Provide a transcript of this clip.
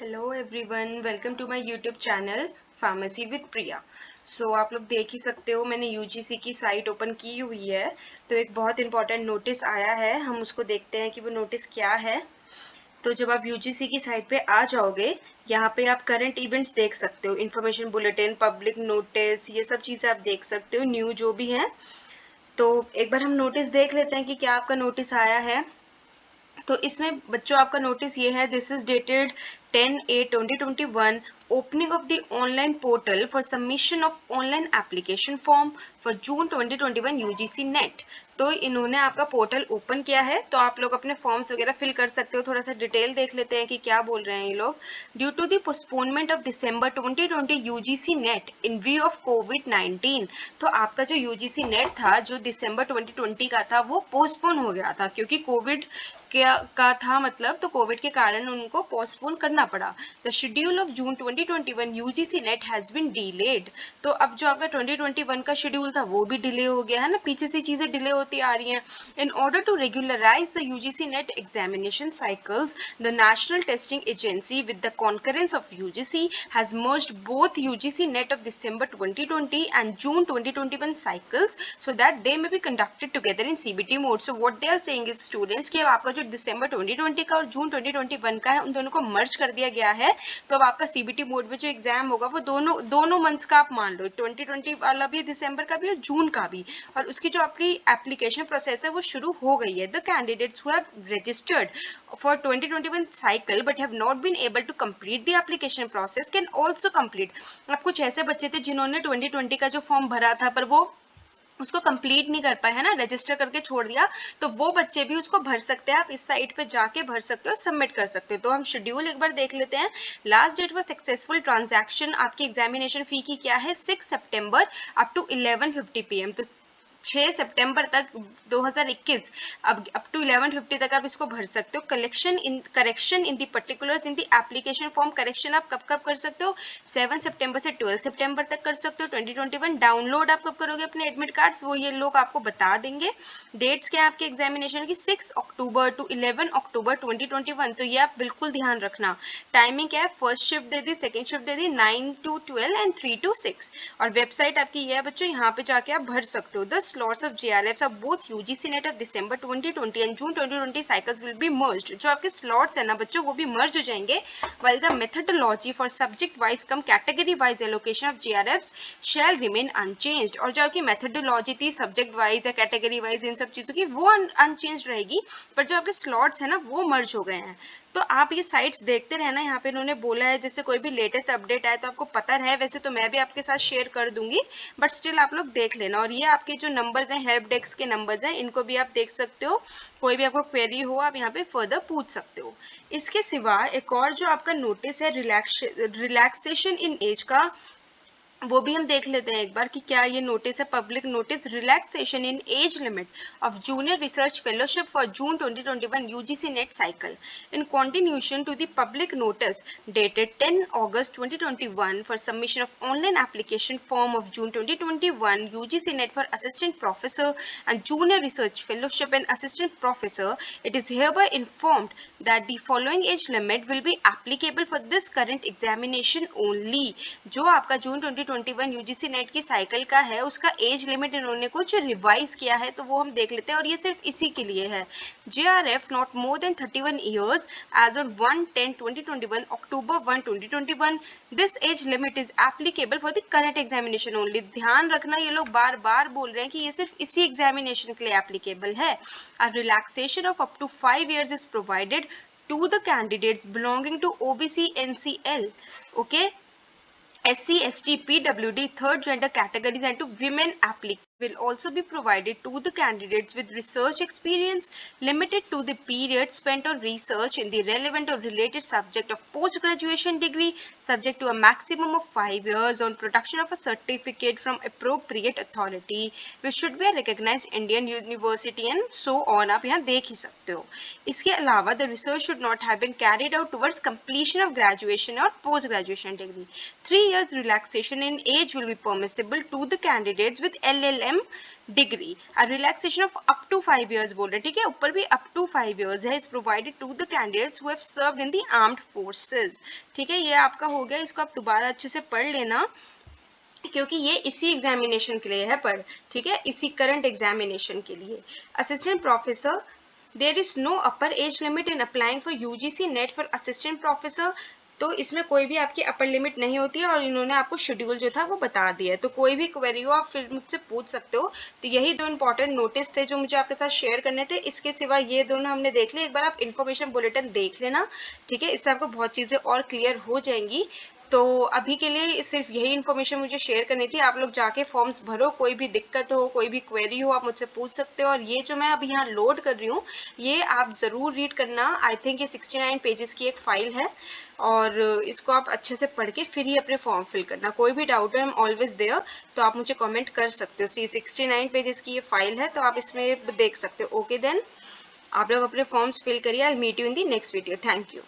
Hello everyone, welcome to my YouTube channel pharmacy with Priya. आप लोग देख ही सकते हो, मैंने यूजीसी की साइट ओपन की हुई है। तो एक बहुत इंपॉर्टेंट नोटिस आया है, हम उसको देखते हैं कि वो नोटिस क्या है। तो जब आप यूजीसी की साइट पे आ जाओगे, यहाँ पे आप करंट इवेंट्स देख सकते हो, इन्फॉर्मेशन बुलेटिन, पब्लिक नोटिस, ये सब चीज़ें आप देख सकते हो, न्यू जो भी है। तो एक बार हम नोटिस देख लेते हैं कि क्या आपका नोटिस आया है। तो इसमें बच्चों आपका नोटिस ये है, this is dated 10/8/2021, opening of the online portal for submission of online application form for June 2021 UGC NET। तो इन्होंने आपका पोर्टल ओपन किया है, तो आप लोग अपने फॉर्म्स वगैरह फिल कर सकते हो। थोड़ा सा डिटेल देख लेते हैं कि क्या बोल रहे हैं ये लोग। Due to the postponement of December 2020 UGC NET in view of कोविड-19। तो आपका जो यूजीसी नेट था, जो दिसंबर 2020 का था, वो पोस्टपोन हो गया था क्योंकि कोविड का था, मतलब तो कोविड के कारण उनको पोस्टपोन करना पड़ा। The schedule of June 2021 UGC NET has been delayed. तो अब जो आपका 2021 का शेड्यूल था वो भी डिले हो गया है ना, पीछे से चीजें डिले होती आ रही हैं। In order to regularize the UGC NET examination cycles, the National Testing Agency with the concurrence of UGC has merged both UGC NET of December 2020 and June 2021 cycles so that they may be conducted together in CBT mode. So what they are saying is students कि अब आपका जो दिसंबर 2020 का और जून 2021 का है, उन दोनों को मर्ज कर दिया गया है। तो अब आपका सीबीटी मोड में जो एग्जाम होगा वो दोनों मंथ्स का आप मान लो, 2020 वाला भी, दिसंबर का भी और जून का भी। और उसकी जो आपकी एप्लीकेशन प्रोसेस है वो शुरू हो गई है। The candidates who have registered for 2021 cycle but have not been able to complete the application process can also complete। अब कुछ ऐसे बच्चे थे जिन्होंने 2020 का जो फॉर्म भरा था पर वो उसको कंप्लीट नहीं कर पाए, है ना, रजिस्टर करके छोड़ दिया, तो वो बच्चे भी उसको भर सकते हैं। आप इस साइट पे जाके भर सकते हो, सबमिट कर सकते हो। तो हम शेड्यूल एक बार देख लेते हैं। Last date for successful transaction आपकी एग्जामिनेशन फी की क्या है, 6 सितंबर अप टू 11:50 PM। तो 6 सितंबर तक 2021 अब अप टू 11:50 तक आप इसको भर सकते हो। Correction in the particulars in the application form, correction आप कब कब कर सकते हो, 7 सितंबर से 12 सितंबर तक कर सकते हो 2021। डाउनलोड आप कब करोगे अपने एडमिट कार्ड्स, वो ये लोग आपको बता देंगे। डेट्स क्या है आपके एग्जामिनेशन की, 6 अक्टूबर टू 11 अक्टूबर 2021। तो ये आप बिल्कुल ध्यान रखना। टाइमिंग क्या है, first shift they the, second shift they the, 9 to 12 and 3 to 6। और वेबसाइट आपकी ये है बच्चों, यहाँ पे जाके आप भर सकते हो। The slots of JRFs of both UGC NET of December 2020 and June 2020 cycles will be merged। जो आपके slots है ना बच्चों, वो भी merge हो जाएंगे। while the methodology for subject wise come category wise allocation of JRFs shall remain unchanged। और जो आपकी methodology थी subject wise या category wise इन सब चीज़ों की, वो unchanged रहेगी, पर जो आपके slots है ना वो merge हो गए हैं। तो आप ये साइट्स देखते रहना, यहाँ पे इन्होंने बोला है जैसे कोई भी लेटेस्ट अपडेट आए तो आपको पता रहे। वैसे तो मैं भी आपके साथ शेयर कर दूंगी, बट स्टिल आप लोग देख लेना। और ये आपके जो नंबर्स हैं, हेल्प डेस्क के नंबर्स हैं, इनको भी आप देख सकते हो। कोई भी आपको क्वेरी हो आप यहाँ पे फर्दर पूछ सकते हो। इसके सिवा एक और जो आपका नोटिस है रिलैक्सेशन इन एज का, वो भी हम देख लेते हैं एक बार कि क्या ये नोटिस है। Public notice, relaxation in age limit of junior research fellowship for June 2021 UGC NET cycle in continuation to the public notice dated 10 August 2021 for submission of online application form of June 2021 UGC NET for assistant professor and junior research fellowship and assistant professor, it is hereby informed that the following age limit will be applicable for this current examination only। जो आपका जून 2021 UGC net की cycle का है, उसका age limit इन्होंने कुछ revise किया है, तो वो हम देख लेते हैं। और ये सिर्फ इसी के लिए है। JRF not more than 31 years age on 1/10/2021 October 1 2021, this age limit is applicable for the current examination only. ध्यान रखना, ये लोग बार बार बोल रहे हैं कि ये सिर्फ इसी एग्जामिनेशन के लिए एप्लीकेबल है। A relaxation of up to 5 years is provided to the candidates belonging to OBC NCL, okay, SC, ST, PWD, third gender categories and to women applicants will also be provided to the candidates with research experience limited to the period spent on research in the relevant or related subject of post-graduation degree, subject to a maximum of 5 years on production of a certificate from appropriate authority which should be a recognized Indian university and so on। आप यहाँ देख ही सकते हो। इसके अलावा the research should not have been carried out towards completion of graduation or post-graduation degree। 3 years relaxation in age will be permissible to the candidates with LLM LLM degree, relaxation of up to 5 years बोल रहे, ठीक है, ऊपर भी up to 5 years है, is provided to the candidates who have served in the armed forces. ठीक है, ये आपका हो गया, इसको आप दोबारा अच्छे से पढ़ लेना क्योंकि ये इसी एग्जामिनेशन के लिए है, पर ठीक है, इसी करंट एग्जामिनेशन के लिए। Assistant professor, there is no upper age limit in applying for UGC NET for assistant professor. तो इसमें कोई भी आपकी अपर लिमिट नहीं होती है और इन्होंने आपको शेड्यूल जो था वो बता दिया है, तो कोई भी क्वेरी हो आप फिर मुझसे पूछ सकते हो। तो यही दो इंपॉर्टेंट नोटिस थे जो मुझे आपके साथ शेयर करने थे, इसके सिवा ये दोनों हमने देख लिए। एक बार आप इन्फॉर्मेशन बुलेटिन देख लेना, ठीक है, इससे आपको बहुत चीज़ें और क्लियर हो जाएंगी। तो अभी के लिए सिर्फ यही इन्फॉर्मेशन मुझे शेयर करनी थी। आप लोग जाके फॉर्म्स भरो, कोई भी दिक्कत हो, कोई भी क्वेरी हो, आप मुझसे पूछ सकते हो। और ये जो मैं अभी यहाँ लोड कर रही हूँ, ये आप ज़रूर रीड करना। आई थिंक ये 69 पेजेस की एक फाइल है और इसको आप अच्छे से पढ़ के फिर ही अपने फॉर्म फिल करना। कोई भी डाउट है, आई एम ऑलवेज देयर, तो आप मुझे कमेंट कर सकते हो। 69 पेजेस की ये फाइल है, तो आप इसमें देख सकते हो। ओके देन, आप लोग अपने फॉर्म्स फिल करिए। I meet you in the next video. Thank you.